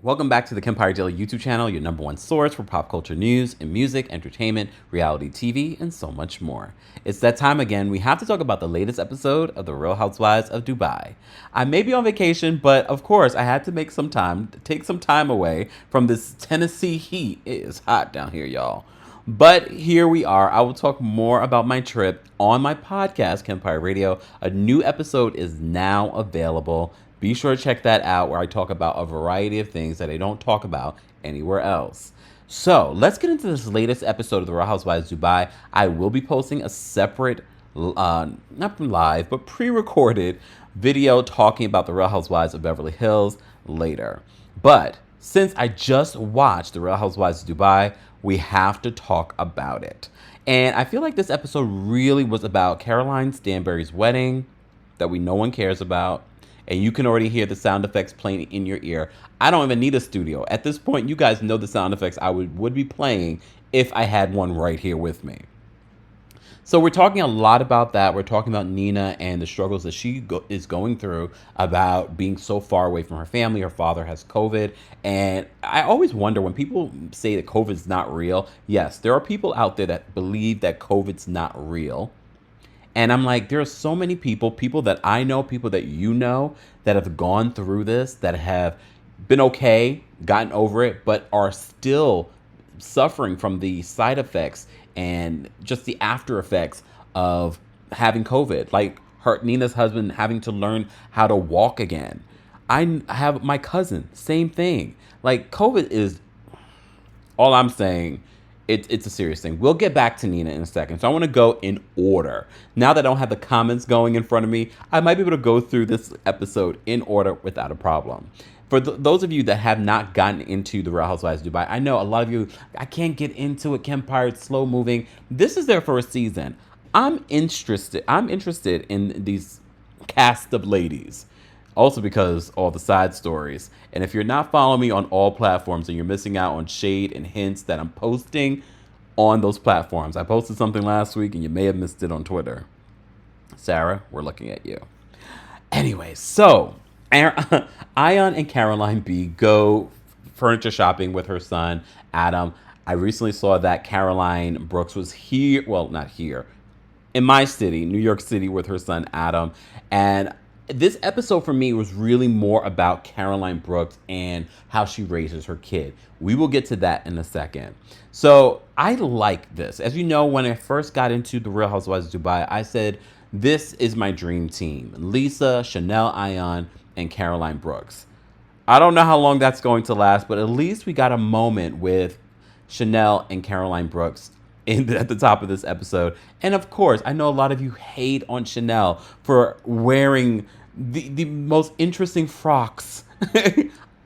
Welcome back to the Kempire Daily YouTube channel, your number one source for pop culture news and music, entertainment, reality TV, and so much more. It's that time again. We have to talk about the latest episode of the Real Housewives of Dubai. I may be on vacation, but of course I had to take some time away from this Tennessee heat. It is hot down here, y'all. But here we are. I will talk more about my trip on my podcast, Kempire Radio. A new episode is now available. Be sure to check that out, where I talk about a variety of things that I don't talk about anywhere else. So let's get into this latest episode of the Real Housewives of Dubai. I will be posting a separate, not live, but pre-recorded video talking about the Real Housewives of Beverly Hills later. But since I just watched the Real Housewives of Dubai, we have to talk about it. And I feel like this episode really was about Caroline Stanbury's wedding that no one cares about. And you can already hear the sound effects playing in your ear. I don't even need a studio. At this point, you guys know the sound effects I would be playing if I had one right here with me. So we're talking a lot about that. We're talking about Nina and the struggles that she is going through about being so far away from her family. Her father has COVID. And I always wonder when people say that COVID's not real. Yes, there are people out there that believe that COVID's not real. And I'm like, there are so many people that I know, people that you know, that have gone through this, that have been okay, gotten over it, but are still suffering from the side effects and just the after effects of having COVID. Like Nina's husband having to learn how to walk again. I have my cousin, same thing. Like COVID is, all I'm saying, it's a serious thing. We'll get back to Nina in a second. So I want to go in order. Now that I don't have the comments going in front of me, I might be able to go through this episode in order without a problem. For those of you that have not gotten into the Real Housewives of Dubai, I know a lot of you, I can't get into it. Kempire, it's slow moving. This is their first season. I'm interested in these cast of ladies. Also because all the side stories. And if you're not following me on all platforms and you're missing out on shade and hints that I'm posting on those platforms. I posted something last week and you may have missed it on Twitter. Sara, we're looking at you. Anyway, so Ayan and Caroline B go furniture shopping with her son, Adam. I recently saw that Caroline Brooks was here. Well, not here. In my city, New York City, with her son, Adam. And this episode for me was really more about Caroline Brooks and how she raises her kid. We will get to that in a second. So I like this. As you know, when I first got into the Real Housewives of Dubai, I said, this is my dream team. Lesa, Chanel Ayan, and Caroline Brooks. I don't know how long that's going to last, but at least we got a moment with Chanel and Caroline Brooks at the top of this episode. And of course, I know a lot of you hate on Chanel for wearing the most interesting frocks.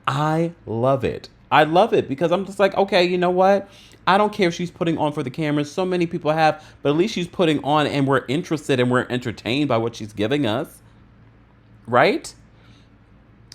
I love it. I love it because I'm just like, okay, you know what? I don't care if she's putting on for the cameras. So many people have, but at least she's putting on and we're interested and we're entertained by what she's giving us. Right?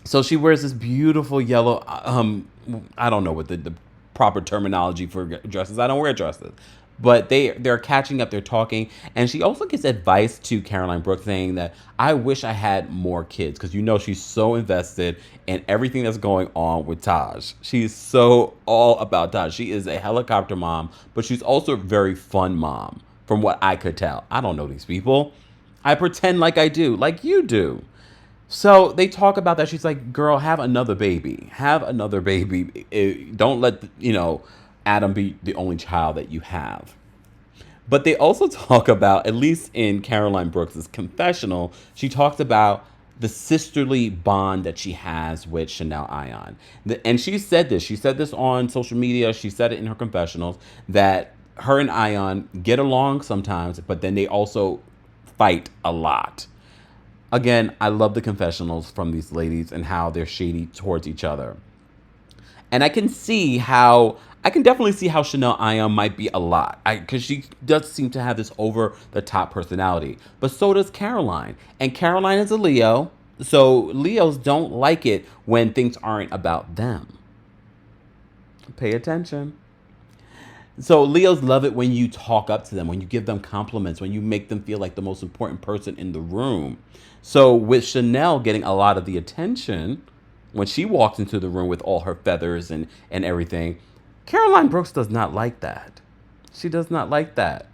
So she wears this beautiful yellow, I don't know what the proper terminology for dresses. I don't wear dresses. But they're catching up, they're talking. And she also gives advice to Caroline Brooks saying that I wish I had more kids because you know she's so invested in everything that's going on with Taj. She's so all about Taj. She is a helicopter mom, but she's also a very fun mom from what I could tell. I don't know these people. I pretend like I do, like you do. So they talk about that. She's like, girl, have another baby. Have another baby. Don't let, Adam be the only child that you have. But they also talk about, at least in Caroline Brooks' confessional, she talks about the sisterly bond that she has with Chanel Ayan. And she said this. She said this on social media. She said it in her confessionals that her and Ayan get along sometimes, but then they also fight a lot. Again, I love the confessionals from these ladies and how they're shady towards each other. And I can definitely see how Chanel Ayan might be a lot. Because she does seem to have this over-the-top personality. But so does Caroline. And Caroline is a Leo. So Leos don't like it when things aren't about them. Pay attention. So Leos love it when you talk up to them, when you give them compliments, when you make them feel like the most important person in the room. So with Chanel getting a lot of the attention, when she walks into the room with all her feathers and everything. Caroline Brooks does not like that. She does not like that.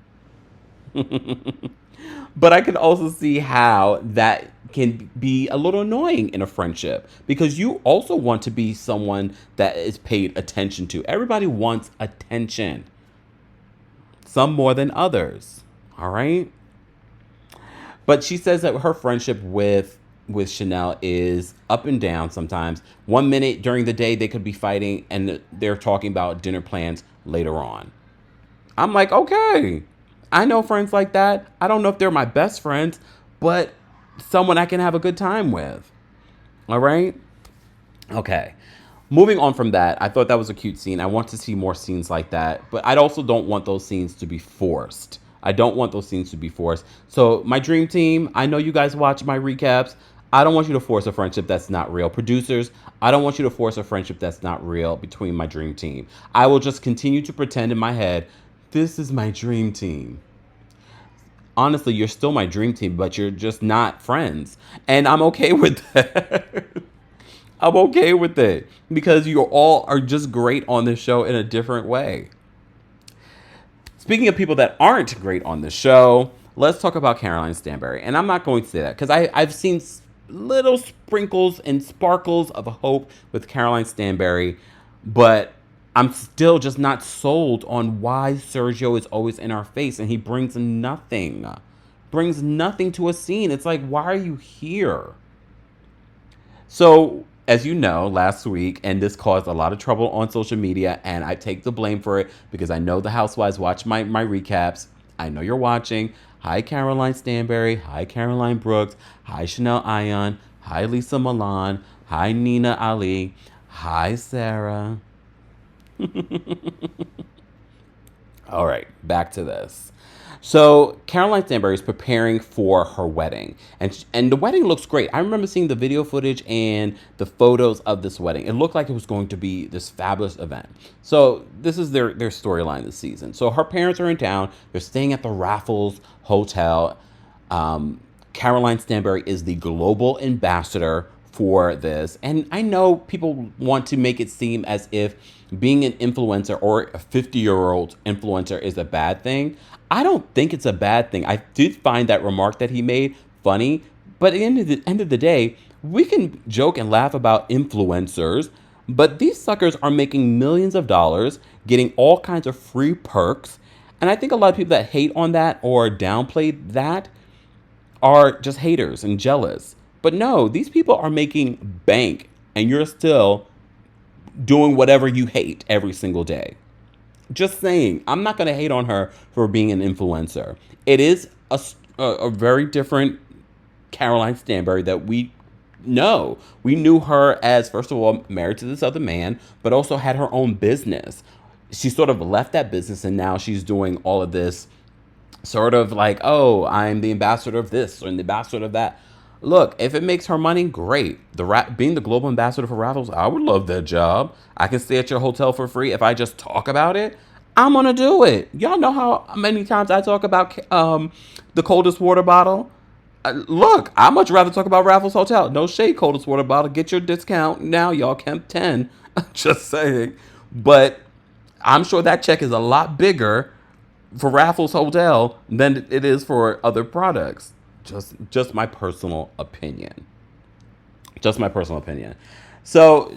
But I can also see how that can be a little annoying in a friendship because you also want to be someone that is paid attention to. Everybody wants attention, some more than others. All right. But she says that her friendship with Chanel is up and down sometimes. 1 minute during the day they could be fighting and they're talking about dinner plans later on. I'm like, okay, I know friends like that. I don't know if they're my best friends, but someone I can have a good time with. All right? Okay. Moving on from that, I thought that was a cute scene. I want to see more scenes like that, but I also don't want those scenes to be forced. I don't want those scenes to be forced. So my dream team, I know you guys watch my recaps. I don't want you to force a friendship that's not real. Producers, I don't want you to force a friendship that's not real between my dream team. I will just continue to pretend in my head, this is my dream team. Honestly, you're still my dream team, but you're just not friends. And I'm okay with that. I'm okay with it because you all are just great on this show in a different way. Speaking of people that aren't great on the show, let's talk about Caroline Stanbury. And I'm not going to say that because I've seen little sprinkles and sparkles of hope with Caroline Stanbury, but I'm still just not sold on why Sergio is always in our face and he brings nothing to a scene. It's like, why are you here? So, as you know, last week, and this caused a lot of trouble on social media, and I take the blame for it because I know the housewives watch my recaps. I know you're watching. Hi, Caroline Stanbury. Hi, Caroline Brooks. Hi, Chanel Ayan. Hi, Lesa Milan. Hi, Nina Ali. Hi, Sara. All right, back to this. So Caroline Stanbury is preparing for her wedding, and the wedding looks great. I remember seeing the video footage and the photos of this wedding. It looked like it was going to be this fabulous event. So this is their storyline this season. So her parents are in town. They're staying at the Raffles Hotel. Caroline Stanbury is the global ambassador for this. And I know people want to make it seem as if being an influencer or a 50-year-old influencer is a bad thing. I don't think it's a bad thing. I did find that remark that he made funny, but at the end of the day, we can joke and laugh about influencers, but these suckers are making millions of dollars, getting all kinds of free perks, and I think a lot of people that hate on that or downplay that are just haters and jealous. But no, these people are making bank, and you're still doing whatever you hate every single day. Just saying, I'm not going to hate on her for being an influencer. It is a very different Caroline Stanbury that we know. We knew her as, first of all, married to this other man, but also had her own business. She sort of left that business and now she's doing all of this sort of like, oh, I'm the ambassador of this or the ambassador of that. Look, if it makes her money, great. Being the global ambassador for Raffles, I would love that job. I can stay at your hotel for free. If I just talk about it, I'm going to do it. Y'all know how many times I talk about the coldest water bottle? Look, I'd much rather talk about Raffles Hotel. No shade, coldest water bottle. Get your discount now, y'all. Kemp 10. Just saying. But I'm sure that check is a lot bigger for Raffles Hotel than it is for other products. Just my personal opinion. Just my personal opinion. So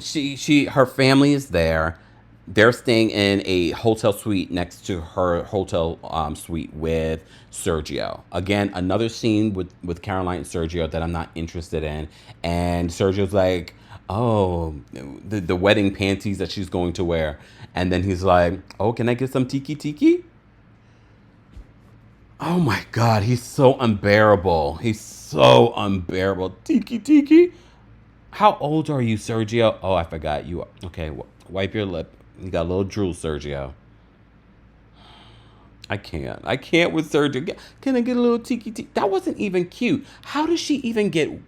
her family is there. They're staying in a hotel suite next to her hotel suite with Sergio. Again, another scene with Caroline and Sergio that I'm not interested in. And Sergio's like, oh, the wedding panties that she's going to wear. And then he's like, oh, can I get some tiki tiki? Oh my God, he's so unbearable. He's so unbearable. Tiki tiki. How old are you, Sergio? Oh, I forgot. You are. Okay, wipe your lip. You got a little drool, Sergio. I can't with Sergio. Can I get a little tiki tiki? That wasn't even cute. How does she even get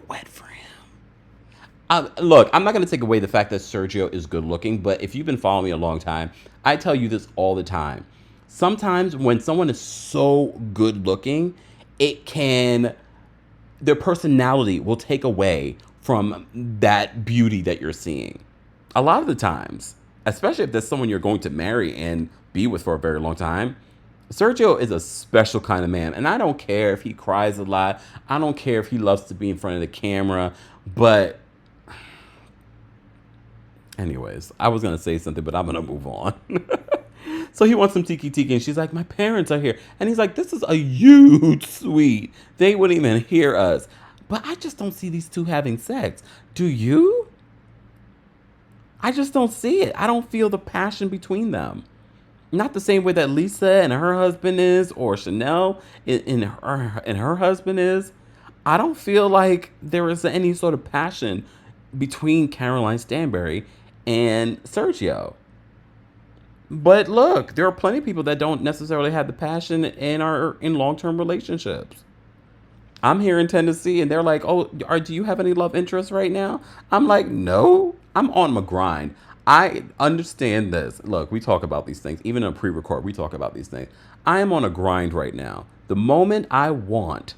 wet for him? Look, I'm not going to take away the fact that Sergio is good looking, but if you've been following me a long time, I tell you this all the time. Sometimes when someone is so good looking, it can their personality will take away from that beauty that you're seeing. A lot of the times, especially if there's someone you're going to marry and be with for a very long time, Sergio is a special kind of man. And I don't care if he cries a lot. I don't care if he loves to be in front of the camera. But anyways, I was going to say something, but I'm going to move on. So he wants some tiki tiki, and she's like, my parents are here. And he's like, this is a huge suite. They wouldn't even hear us. But I just don't see these two having sex. Do you? I just don't see it. I don't feel the passion between them. Not the same way that Lesa and her husband is, or Chanel and her husband is. I don't feel like there is any sort of passion between Caroline Stanbury and Sergio. But look, there are plenty of people that don't necessarily have the passion and are in long-term relationships. I'm here in Tennessee, and they're like, "Oh, do you have any love interest right now?" I'm like, "No, I'm on my grind." I understand this. Look, we talk about these things. Even in a pre-record, we talk about these things. I am on a grind right now. The moment I want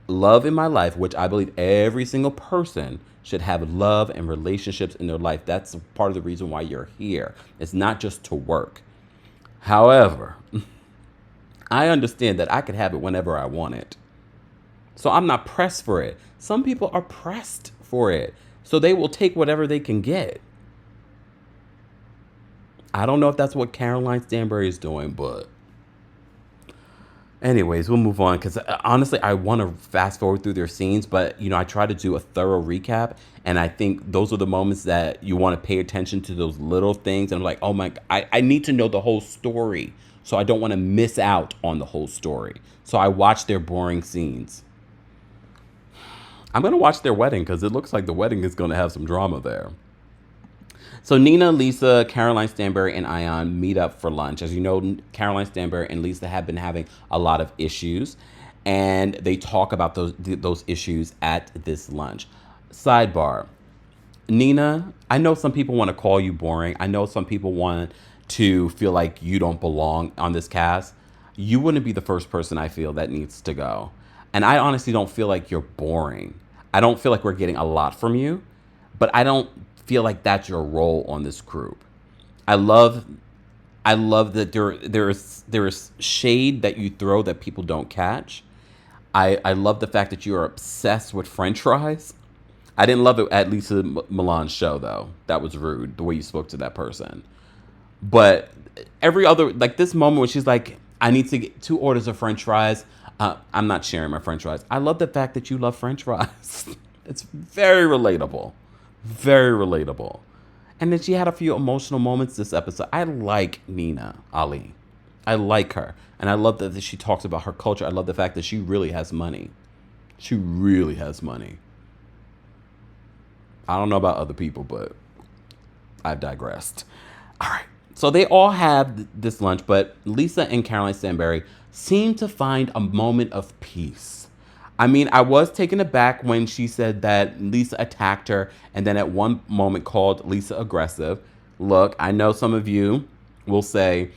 love in my life, which I believe every single person should have love and relationships in their life. That's part of the reason why you're here. It's not just to work. However, I understand that I could have it whenever I want it. So I'm not pressed for it. Some people are pressed for it. So they will take whatever they can get. I don't know if that's what Caroline Stanbury is doing, but anyways, we'll move on because honestly, I want to fast forward through their scenes, but I try to do a thorough recap, and I think those are the moments that you want to pay attention to those little things. And I'm like, oh my, I need to know the whole story, so I don't want to miss out on the whole story. So I watch their boring scenes. I'm going to watch their wedding because it looks like the wedding is going to have some drama there. So Nina, Lesa, Caroline Stanbury, and Ayan meet up for lunch. As you know, Caroline Stanbury and Lesa have been having a lot of issues, and they talk about those issues at this lunch. Sidebar. Nina, I know some people want to call you boring. I know some people want to feel like you don't belong on this cast. You wouldn't be the first person I feel that needs to go. And I honestly don't feel like you're boring. I don't feel like we're getting a lot from you, but I don't feel like that's your role on this group. I love that there is shade that you throw that people don't catch. I love the fact that you are obsessed with French fries. I didn't love it at Lisa Milan's show though. That was rude, the way you spoke to that person. But every other, like this moment when she's like, I need to get 2 orders of French fries. I'm not sharing my French fries. I love the fact that you love French fries. It's very relatable. Very relatable. And then she had a few emotional moments this episode. I like Nina Ali. I like her. And I love that she talks about her culture. I love the fact that she really has money. She really has money. I don't know about other people, but I've digressed. All right. So they all have this lunch, but Lesa and Caroline Stanbury seem to find a moment of peace. I mean, I was taken aback when she said that Lesa attacked her and then at one moment called Lesa aggressive. Look, I know some of you will say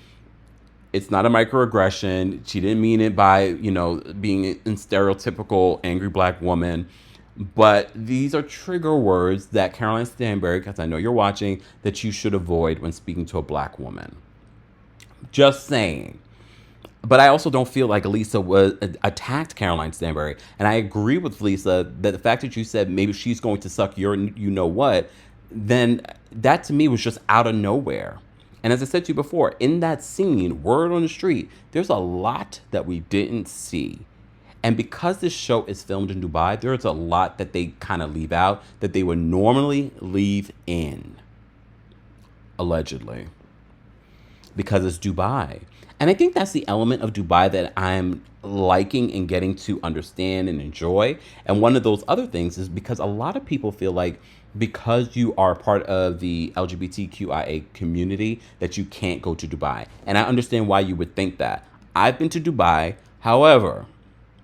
it's not a microaggression. She didn't mean it by, being in stereotypical angry black woman. But these are trigger words that Caroline Stanbury, because I know you're watching, that you should avoid when speaking to a black woman. Just saying. But I also don't feel like Lesa attacked Caroline Stanbury. And I agree with Lesa that the fact that you said maybe she's going to suck your you-know-what, then that to me was just out of nowhere. And as I said to you before, in that scene, word on the street, there's a lot that we didn't see. And because this show is filmed in Dubai, there's a lot that they kind of leave out that they would normally leave in. Allegedly. Because it's Dubai. And I think that's the element of Dubai that I'm liking and getting to understand and enjoy. And one of those other things is because a lot of people feel like because you are part of the LGBTQIA community that you can't go to Dubai. And I understand why you would think that. I've been to Dubai. However,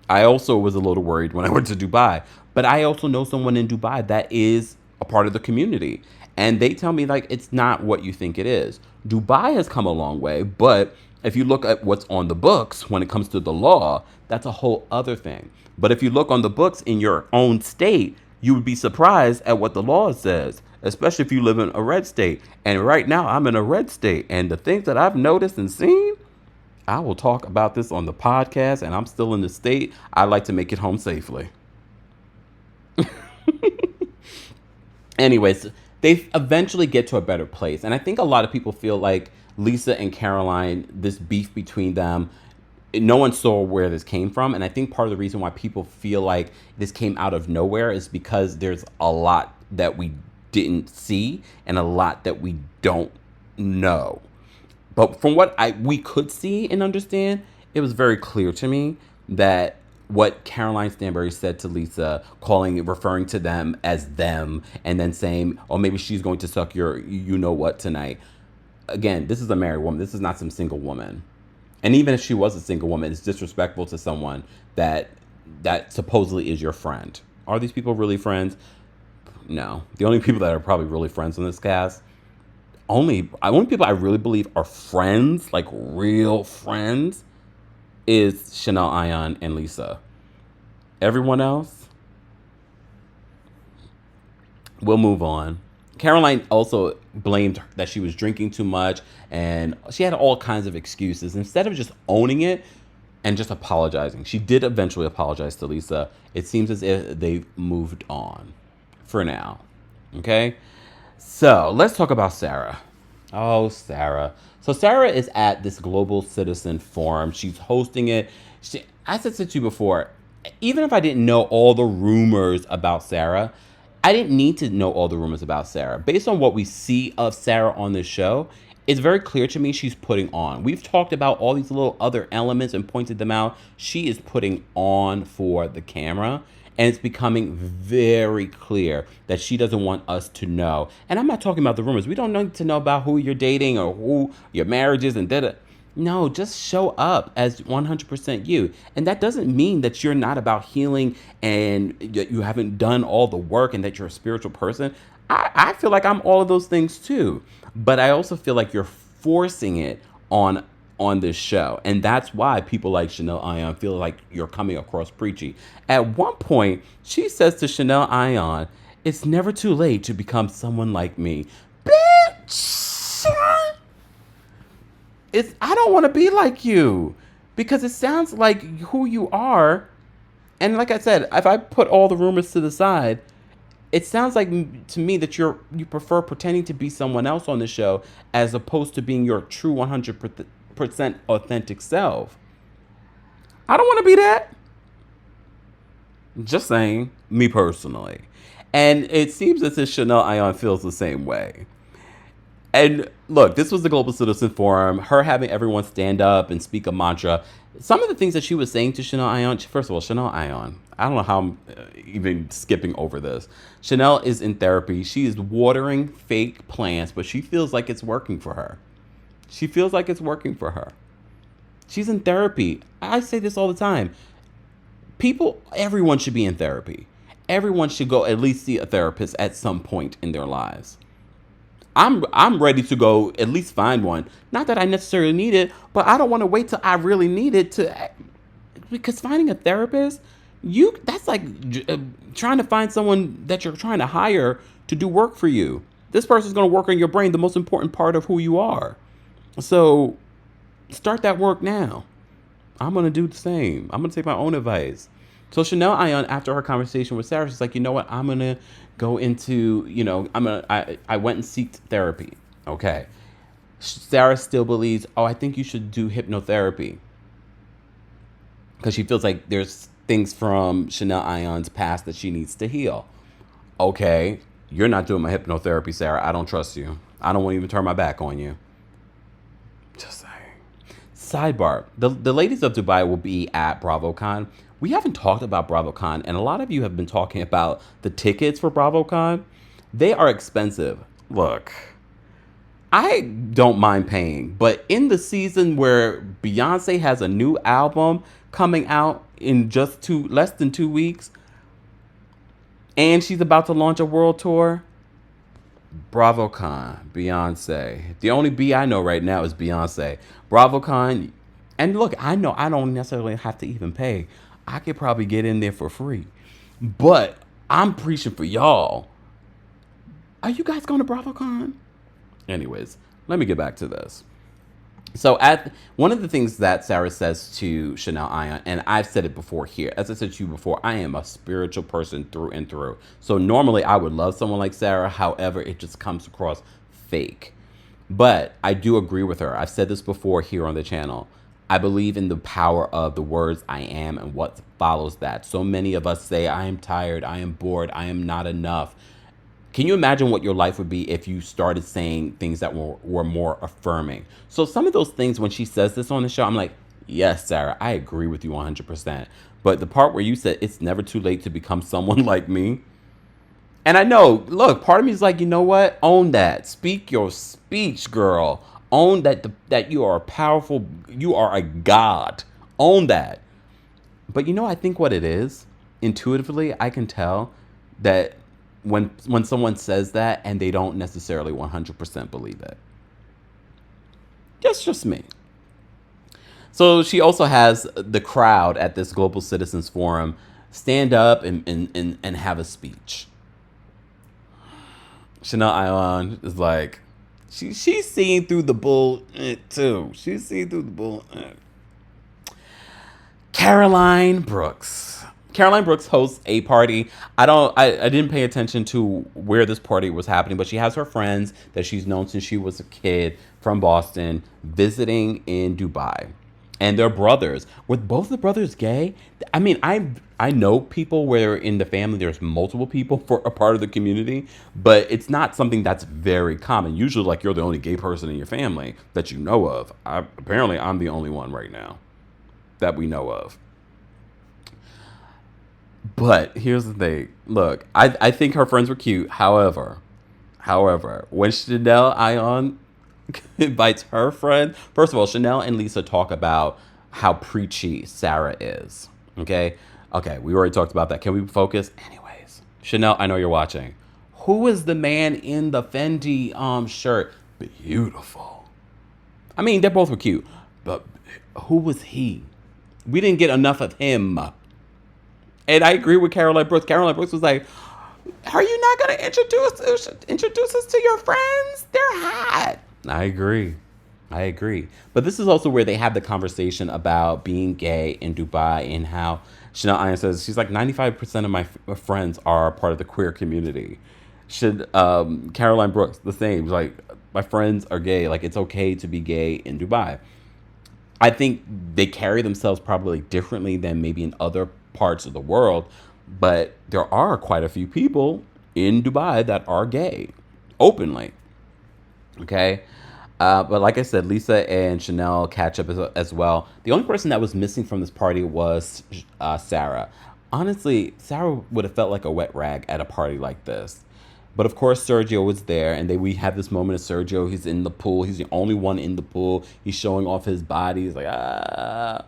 I also was a little worried when I went to Dubai. But I also know someone in Dubai that is a part of the community. And they tell me, like, it's not what you think it is. Dubai has come a long way, but If you look at what's on the books when it comes to the law, that's a whole other thing. But if you look on the books in your own state, you would be surprised at what the law says, especially if you live in a red state. And right now, I'm in a red state. And the things that I've noticed and seen, I will talk about this on the podcast. And I'm still in the state. I like to make it home safely. Anyways, they eventually get to a better place. And I think a lot of people feel like Lesa and Caroline, this beef between them, no one saw where this came from. And I think part of the reason why people feel like this came out of nowhere is because there's a lot that we didn't see and a lot that we don't know. But from what we could see and understand, it was very clear to me that what Caroline Stanbury said to Lesa, referring to them as them, and then saying, oh, maybe she's going to suck your you-know-what tonight. Again, this is a married woman. This is not some single woman. And even if she was a single woman, it's disrespectful to someone that supposedly is your friend. Are these people really friends? No. The only people that are probably really friends in this cast, only people I really believe are friends, like real friends, is Chanel, Ayan, and Lesa. Everyone else, we'll move on. Caroline also blamed that she was drinking too much, and she had all kinds of excuses. Instead of just owning it and just apologizing, she did eventually apologize to Lesa. It seems as if they've moved on for now. Okay? So let's talk about Sara. Oh, Sara. So Sara is at this Global Citizen Forum. She's hosting it. I said to you before, even if I didn't know all the rumors about Sara, I didn't need to know all the rumors about Sara. Based on what we see of Sara on this show, it's very clear to me she's putting on. We've talked about all these little other elements and pointed them out. She is putting on for the camera. And it's becoming very clear that she doesn't want us to know. And I'm not talking about the rumors. We don't need to know about who you're dating or who your marriage is and da-da. No, just show up as 100% you. And that doesn't mean that you're not about healing and you haven't done all the work and that you're a spiritual person. I feel like I'm all of those things too. But I also feel like you're forcing it on this show. And that's why people like Chanel Ayan feel like you're coming across preachy. At one point, she says to Chanel Ayan, it's never too late to become someone like me. Bitch! I don't want to be like you. Because it sounds like who you are. And like I said, if I put all the rumors to the side, it sounds like to me that you prefer pretending to be someone else on the show as opposed to being your true 100% authentic self. I don't want to be that. Just saying, me personally. And it seems as if Chanel Ayan feels the same way. And look, this was the Global Citizen Forum, her having everyone stand up and speak a mantra. Some of the things that she was saying to Chanel Ayan, first of all, Chanel Ayan, I don't know how I'm even skipping over this. Chanel is in therapy. She is watering fake plants, but she feels like it's working for her. She feels like it's working for her. She's in therapy. I say this all the time. Everyone should be in therapy. Everyone should go at least see a therapist at some point in their lives. I'm ready to go at least find one. Not that I necessarily need it, but I don't want to wait till I really need it because finding a therapist, that's like trying to find someone that you're trying to hire to do work for you. This person's going to work on your brain, the most important part of who you are. So start that work now. I'm going to do the same. I'm going to take my own advice. So Chanel Ayan, after her conversation with Sara, she's like, you know what? I'm going to go into, I went and sought therapy. Okay. Sara still believes, I think you should do hypnotherapy. Because she feels like there's things from Chanel Ayan's past that she needs to heal. Okay. You're not doing my hypnotherapy, Sara. I don't trust you. I don't want to even turn my back on you. Just saying. Sidebar. The ladies of Dubai will be at BravoCon. We haven't talked about BravoCon, and a lot of you have been talking about the tickets for BravoCon. They are expensive. Look, I don't mind paying, but in the season where Beyonce has a new album coming out in just less than 2 weeks, and she's about to launch a world tour, BravoCon, Beyonce. The only B I know right now is Beyonce. BravoCon, and look, I know I don't necessarily have to even pay. I could probably get in there for free. But I'm preaching for y'all. Are you guys going to BravoCon? Anyways, let me get back to this. So at one of the things that Sara says to Chanel Ayan, and I've said it before here, as I said to you before, I am a spiritual person through and through. So normally I would love someone like Sara. However, it just comes across fake. But I do agree with her. I've said this before here on the channel. I believe in the power of the words I am and what follows that. So many of us say, I am tired, I am bored, I am not enough. Can you imagine what your life would be if you started saying things that were more affirming? So some of those things, when she says this on the show, I'm like, yes, Sara, I agree with you 100%. But the part where you said it's never too late to become someone like me. And I know, look, part of me is like, you know what? Own that. Speak your speech, girl. Own that you are powerful. You are a god. Own that. But you know, I think what it is, intuitively, I can tell that when someone says that and they don't necessarily 100% believe it. That's just me. So she also has the crowd at this Global Citizens Forum stand up and have a speech. Chanel Ayan is like, she's seeing through the bull too. She's seeing through the bull. Caroline Brooks hosts a party. I didn't pay attention to where this party was happening, but she has her friends that she's known since she was a kid from Boston visiting in Dubai. And they're brothers. Were both the brothers gay? I mean, I know people where in the family there's multiple people for a part of the community, but it's not something that's very common. Usually, like, you're the only gay person in your family that you know of. Apparently, I'm the only one right now that we know of. But here's the thing. Look, I think her friends were cute. However, when Chanel Ayan invites her friend, first of all, Chanel and Lesa talk about how preachy Sara is. Okay, we already talked about that. Can we focus? Anyways, Chanel, I know you're watching. Who is the man in the Fendi shirt? Beautiful. I mean, they both were cute, but who was he? We didn't get enough of him. And I agree with Caroline Brooks. Caroline Brooks was like, are you not going to introduce us to your friends? They're hot. I agree. But this is also where they have the conversation about being gay in Dubai and how Chanel Ayan says, she's like, 95% of my friends are part of the queer community. Caroline Brooks, the same. Like, my friends are gay. Like, it's okay to be gay in Dubai. I think they carry themselves probably differently than maybe in other parts of the world, but there are quite a few people in Dubai that are gay openly. Okay. But like I said, Lesa and Chanel catch up as well. The only person that was missing from this party was Sara. Honestly, Sara would have felt like a wet rag at a party like this. But of course, Sergio was there, and we have this moment of Sergio. He's in the pool. He's the only one in the pool. He's showing off his body. He's like, ah.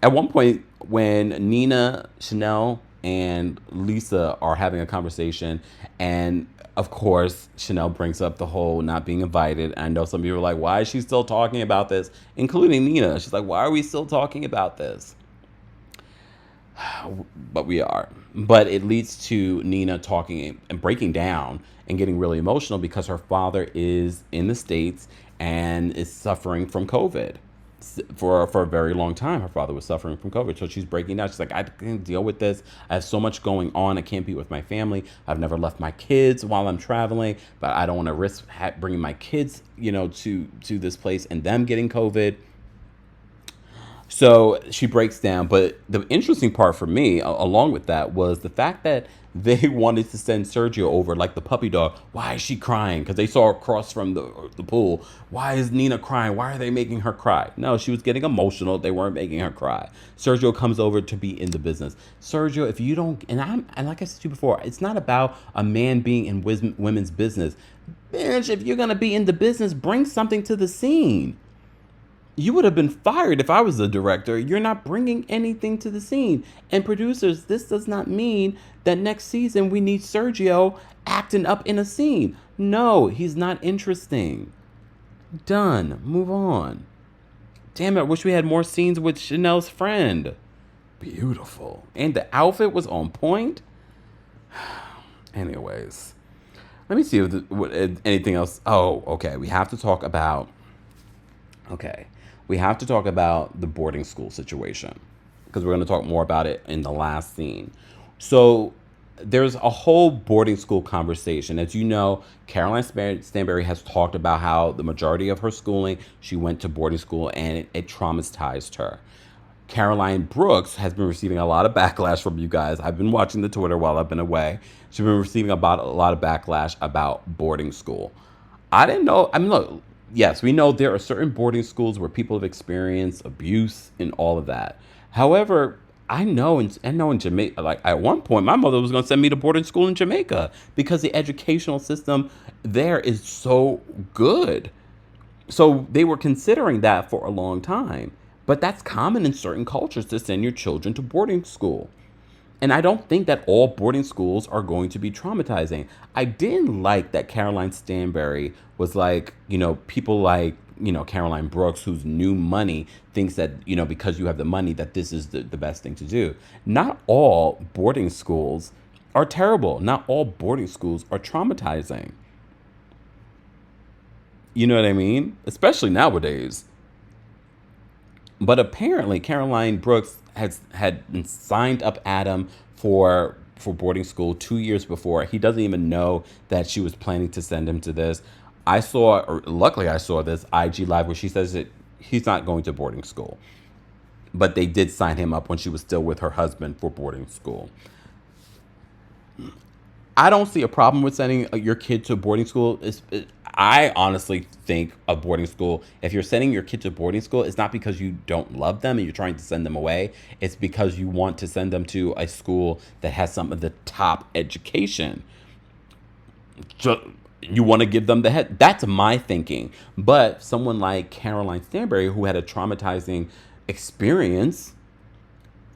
At one point, when Nina, Chanel, and Lesa are having a conversation, and of course, Chanel brings up the whole not being invited. I know some people are like, why is she still talking about this? Including Nina. She's like, why are we still talking about this? But we are. But it leads to Nina talking and breaking down and getting really emotional because her father is in the States and is suffering from COVID. For a very long time, her father was suffering from COVID. So she's breaking down. She's like, I can't deal with this. I have so much going on. I can't be with my family. I've never left my kids while I'm traveling, but I don't want to risk bringing my kids, to this place and them getting COVID. So she breaks down. But the interesting part for me, along with that, was the fact that they wanted to send Sergio over like the puppy dog. Why is she crying? Because they saw her cross from the pool. Why is Nina crying? Why are they making her cry? No, she was getting emotional. They weren't making her cry. Sergio comes over to be in the business. Sergio, if you don't, and like I said to you before, it's not about a man being in women's business. Bitch, if you're going to be in the business, bring something to the scene. You would have been fired if I was the director. You're not bringing anything to the scene. And producers, this does not mean that next season we need Sergio acting up in a scene. No, he's not interesting. Done. Move on. Damn it, I wish we had more scenes with Chanel's friend. Beautiful. And the outfit was on point. Anyways, let me see if anything else. Oh, okay. We have to talk about. Okay. We have to talk about the boarding school situation because we're going to talk more about it in the last scene. So there's a whole boarding school conversation. As you know, Caroline Stanbury has talked about how the majority of her schooling, she went to boarding school and it traumatized her. Caroline Brooks has been receiving a lot of backlash from you guys. I've been watching the Twitter while I've been away. She's been receiving about a lot of backlash about boarding school. I didn't know. I mean, look, yes, we know there are certain boarding schools where people have experienced abuse and all of that. However, I know in Jamaica, like at one point, my mother was going to send me to boarding school in Jamaica because the educational system there is so good. So they were considering that for a long time. But that's common in certain cultures to send your children to boarding school. And I don't think that all boarding schools are going to be traumatizing. I didn't like that Caroline Stanbury was like, people like, Caroline Brooks, whose new money thinks that, because you have the money, that this is the best thing to do. Not all boarding schools are terrible. Not all boarding schools are traumatizing. You know what I mean? Especially nowadays. But apparently, Caroline Brooks had signed up Adam for boarding school 2 years before. He doesn't even know that she was planning to send him to this. Luckily I saw this IG live where she says that he's not going to boarding school. But they did sign him up when she was still with her husband for boarding school. I don't see a problem with sending your kid to boarding school. I honestly think of boarding school. If you're sending your kid to boarding school, it's not because you don't love them and you're trying to send them away. It's because you want to send them to a school that has some of the top education. You want to give them the head. That's my thinking. But someone like Caroline Stanbury, who had a traumatizing experience,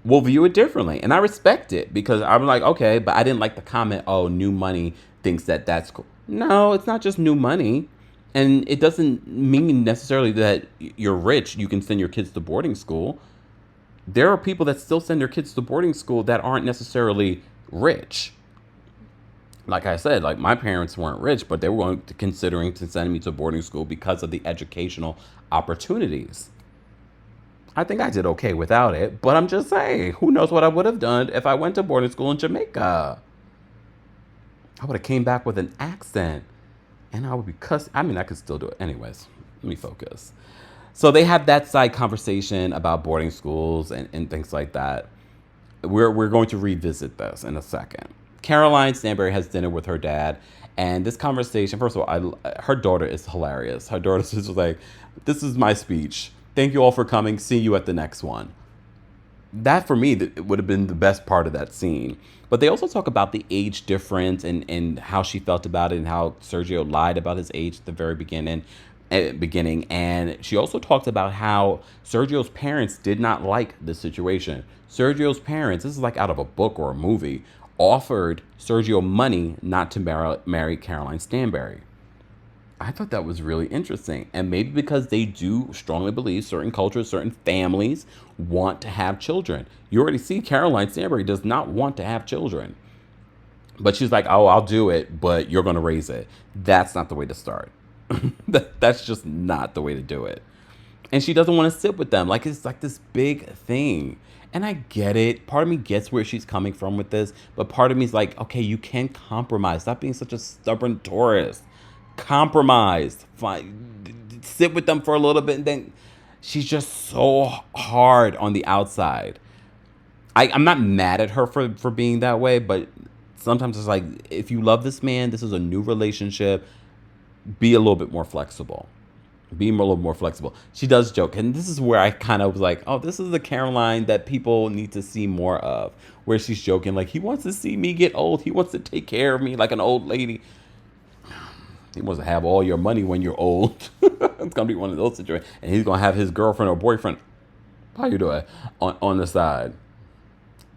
will view it differently. And I respect it because I'm like, okay, but I didn't like the comment, oh, new money thinks that that's cool. No, it's not just new money. And it doesn't mean necessarily that you're rich, you can send your kids to boarding school. There are people that still send their kids to boarding school that aren't necessarily rich. Like I said, like my parents weren't rich, but they were considering to send me to boarding school because of the educational opportunities. I think I did okay without it, but I'm just saying, who knows what I would have done if I went to boarding school in Jamaica. I would have came back with an accent and I would be cussing. I mean, I could still do it. Anyways, let me focus. So they have that side conversation about boarding schools and things like that. We're going to revisit this in a second. Caroline Stanbury has dinner with her dad. And this conversation, first of all, her daughter is hilarious. Her daughter is just like, this is my speech. Thank you all for coming. See you at the next one. That, for me, it would have been the best part of that scene. But they also talk about the age difference and how she felt about it and how Sergio lied about his age at the very beginning. And she also talked about how Sergio's parents did not like the situation. Sergio's parents, this is like out of a book or a movie, offered Sergio money not to marry Caroline Stanbury. I thought that was really interesting. And maybe because they do strongly believe certain cultures, certain families want to have children. You already see Caroline Stanbury does not want to have children. But she's like, oh, I'll do it, but you're going to raise it. That's not the way to start. That's just not the way to do it. And she doesn't want to sit with them. Like, it's like this big thing. And I get it. Part of me gets where she's coming from with this. But part of me is like, okay, you can compromise. Stop being such a stubborn tourist. Compromise. Fine. Sit with them for a little bit. And then she's just so hard on the outside. I'm not mad at her for being that way. But sometimes it's like, if you love this man, this is a new relationship, be a little bit more flexible. Be a little more flexible. She does joke. And this is where I kind of was like, oh, this is the Caroline that people need to see more of. Where she's joking, like, he wants to see me get old. He wants to take care of me like an old lady. He wants to have all your money when you're old. It's gonna be one of those situations, and he's gonna have his girlfriend or boyfriend, how you doing, on the side.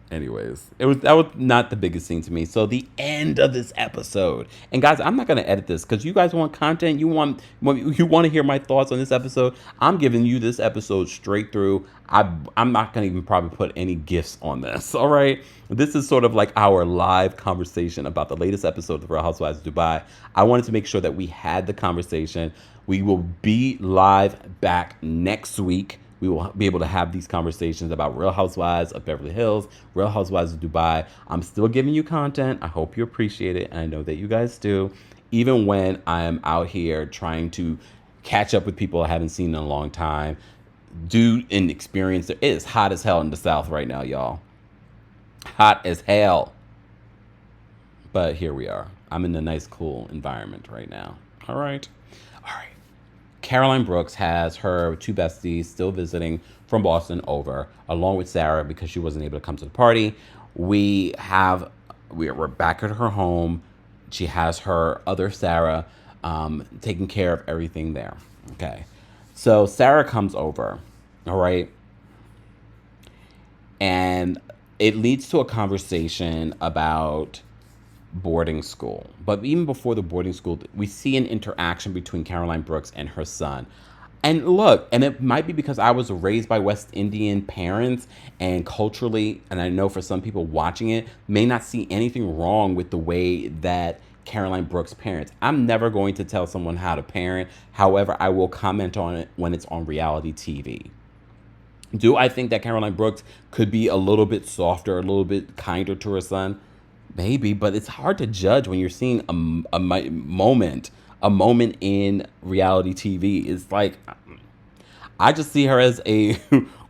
Anyways, that was not the biggest thing to me. So the end of this episode, and guys, I'm not gonna edit this because you guys want content. You want to hear my thoughts on this episode. I'm giving you this episode straight through. I'm not gonna even probably put any gifts on this. All right, this is sort of like our live conversation about the latest episode of Real Housewives of Dubai. I wanted to make sure that we had the conversation. We will be live back next week. We will be able to have these conversations about Real Housewives of Beverly Hills, Real Housewives of Dubai. I'm still giving you content. I hope you appreciate it, and I know that you guys do. Even when I am out here trying to catch up with people I haven't seen in a long time, do an experience. It is hot as hell in the South right now, y'all. Hot as hell. But here we are. I'm in a nice, cool environment right now. All right. Caroline Brooks has her two besties still visiting from Boston over, along with Sara because she wasn't able to come to the party. We're back at her home. She has her other Sara taking care of everything there. Okay. So Sara comes over, all right? And it leads to a conversation about boarding school. But even before the boarding school, we see an interaction between Caroline Brooks and her son. And look, and it might be because I was raised by West Indian parents and culturally, and I know for some people watching it, may not see anything wrong with the way that Caroline Brooks parents. I'm never going to tell someone how to parent. However, I will comment on it when it's on reality TV. Do I think that Caroline Brooks could be a little bit softer, a little bit kinder to her son? Maybe, but it's hard to judge when you're seeing a moment in reality TV. It's like, I just see her as a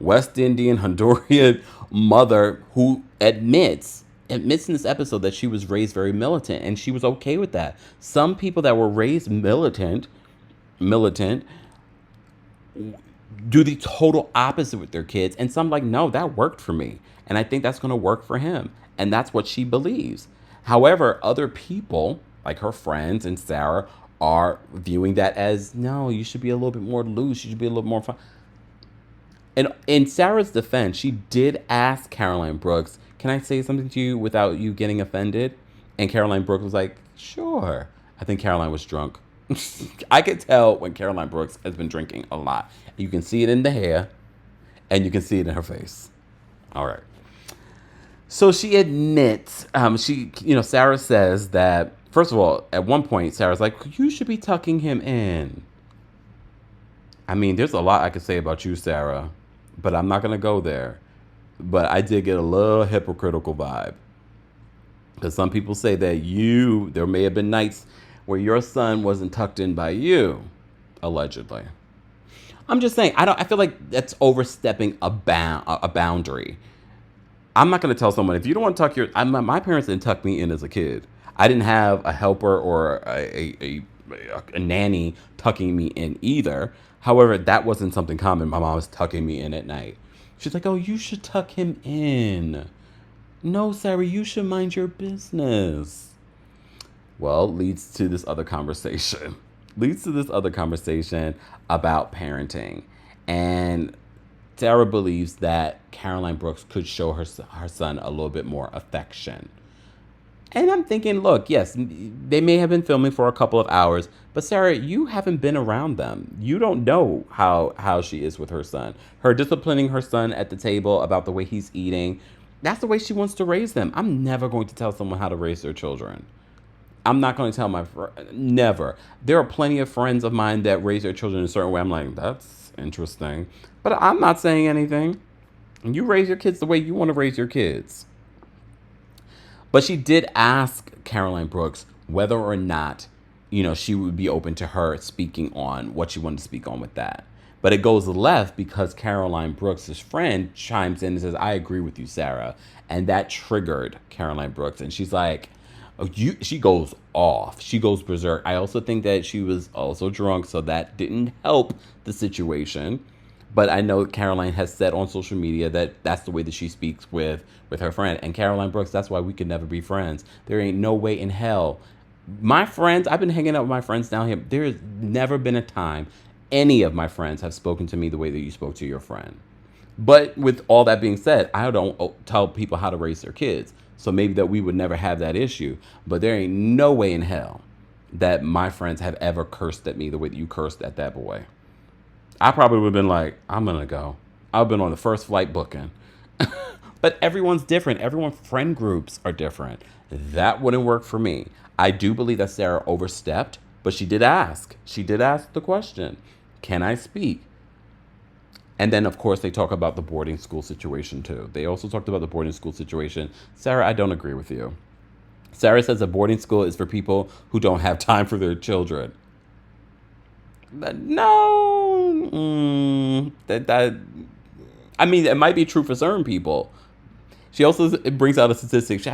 West Indian, Honduran mother who admits in this episode that she was raised very militant, and she was okay with that. Some people that were raised militant do the total opposite with their kids, and some like, no, that worked for me, and I think that's going to work for him. And that's what she believes. However, other people, like her friends and Sara, are viewing that as, no, you should be a little bit more loose. You should be a little more fun. And in Sara's defense, she did ask Caroline Brooks, can I say something to you without you getting offended? And Caroline Brooks was like, sure. I think Caroline was drunk. I could tell when Caroline Brooks has been drinking a lot. You can see it in the hair, and you can see it in her face. All right. So she admits, Sara says that, first of all, at one point, Sara's like, you should be tucking him in. I mean, there's a lot I could say about you, Sara, but I'm not going to go there. But I did get a little hypocritical vibe. Because some people say that there may have been nights where your son wasn't tucked in by you, allegedly. I'm just saying, I feel like that's overstepping a boundary. I'm not going to tell someone, if you don't want to tuck my parents didn't tuck me in as a kid. I didn't have a helper or a nanny tucking me in either. However, that wasn't something common. My mom was tucking me in at night. She's like, oh, you should tuck him in. No, Sara, you should mind your business. Well, leads to this other conversation about parenting. And Sara believes that Caroline Brooks could show her son a little bit more affection. And I'm thinking, look, yes, they may have been filming for a couple of hours, but Sara, you haven't been around them. You don't know how she is with her son. Her disciplining her son at the table about the way he's eating, that's the way she wants to raise them. I'm never going to tell someone how to raise their children. I'm not going to tell never. There are plenty of friends of mine that raise their children in a certain way. I'm like, that's interesting. But I'm not saying anything. You raise your kids the way you want to raise your kids. But she did ask Caroline Brooks whether or not, she would be open to her speaking on what she wanted to speak on with that. But it goes left because Caroline Brooks' friend chimes in and says, I agree with you, Sara. And that triggered Caroline Brooks. And she's like, she goes off. She goes berserk. I also think that she was also drunk, so that didn't help the situation. But I know Caroline has said on social media that that's the way that she speaks with her friend. And Caroline Brooks, that's why we could never be friends. There ain't no way in hell. My friends, I've been hanging out with my friends down here. There has never been a time any of my friends have spoken to me the way that you spoke to your friend. But with all that being said, I don't tell people how to raise their kids. So maybe that we would never have that issue. But there ain't no way in hell that my friends have ever cursed at me the way that you cursed at that boy. I probably would have been like, I'm going to go. I've been on the first flight booking. But everyone's different. Everyone's friend groups are different. That wouldn't work for me. I do believe that Sara overstepped, but she did ask. She did ask the question, can I speak? And then, of course, they talk about the boarding school situation, too. They also talked about the boarding school situation. Sara, I don't agree with you. Sara says a boarding school is for people who don't have time for their children. But no. I mean, it might be true for certain people. She also brings out a statistic.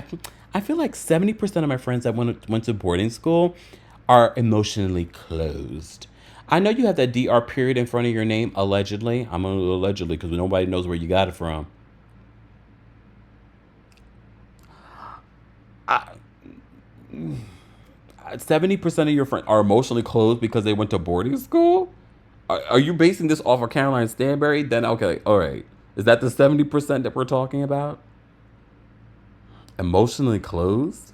I feel like 70% of my friends that went to boarding school are emotionally closed. I know you have that DR period in front of your name, allegedly. I'm going to allegedly because nobody knows where you got it from. 70% of your friends are emotionally closed because they went to boarding school? Are you basing this off of Caroline Stanbury? Then, okay, all right. Is that the 70% that we're talking about? Emotionally closed?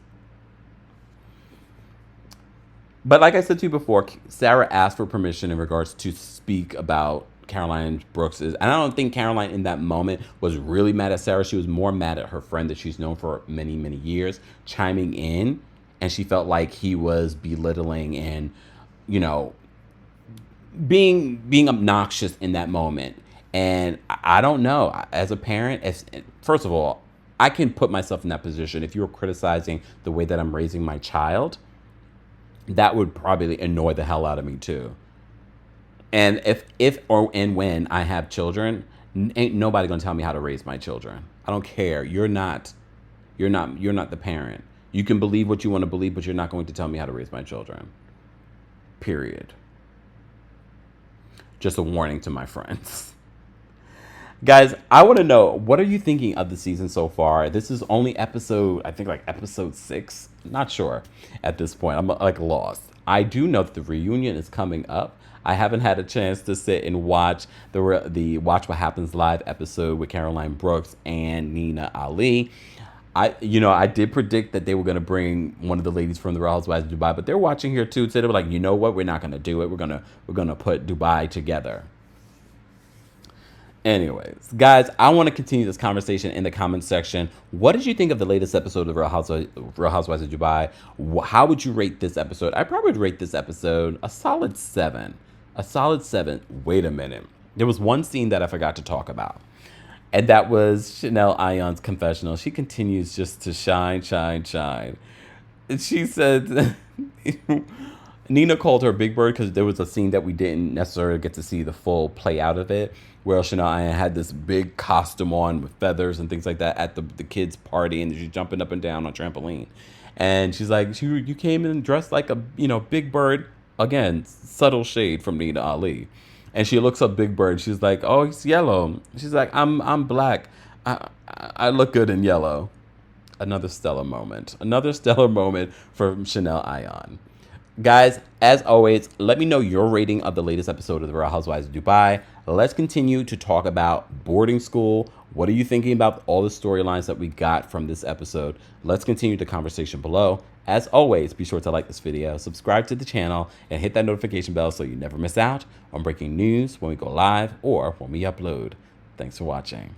But like I said to you before, Sara asked for permission in regards to speak about Caroline Brooks. And I don't think Caroline in that moment was really mad at Sara. She was more mad at her friend that she's known for many, many years chiming in. And she felt like he was belittling and, you know, being obnoxious in that moment. And I don't know. As a parent, first of all, I can put myself in that position. If you were criticizing the way that I'm raising my child, that would probably annoy the hell out of me too. And if or and when I have children, ain't nobody gonna tell me how to raise my children. I don't care. You're not the parent. You can believe what you want to believe, but you're not going to tell me how to raise my children. Period. Just a warning to my friends. Guys, I want to know, what are you thinking of the season so far? This is only episode, I think like episode 6. Not sure at this point. I'm like lost. I do know that the reunion is coming up. I haven't had a chance to sit and watch the Watch What Happens Live episode with Caroline Brooks and Nina Ali. I did predict that they were going to bring one of the ladies from the Real Housewives of Dubai, but they're watching here too. So they were like, you know what? We're not going to do it. We're gonna put Dubai together. Anyways, guys, I want to continue this conversation in the comments section. What did you think of the latest episode of Real Housewives of Dubai? How would you rate this episode? I probably would rate this episode a solid 7. A solid 7. Wait a minute. There was one scene that I forgot to talk about. And that was Chanel Ayan's confessional. She continues just to shine, shine, shine. And she said, Nina called her Big Bird because there was a scene that we didn't necessarily get to see the full play out of it, where Chanel Ayan had this big costume on with feathers and things like that at the kids' party, and she's jumping up and down on a trampoline. And she's like, you came in dressed like a Big Bird. Again, subtle shade from Nina Ali. And she looks up Big Bird. She's like, oh, he's yellow. She's like, I'm black. I look good in yellow. Another stellar moment. Another stellar moment for Chanel Ayan. Guys, as always, let me know your rating of the latest episode of The Real Housewives of Dubai. Let's continue to talk about boarding school. What are you thinking about all the storylines that we got from this episode? Let's continue the conversation below. As always, be sure to like this video, subscribe to the channel, and hit that notification bell so you never miss out on breaking news when we go live or when we upload. Thanks for watching.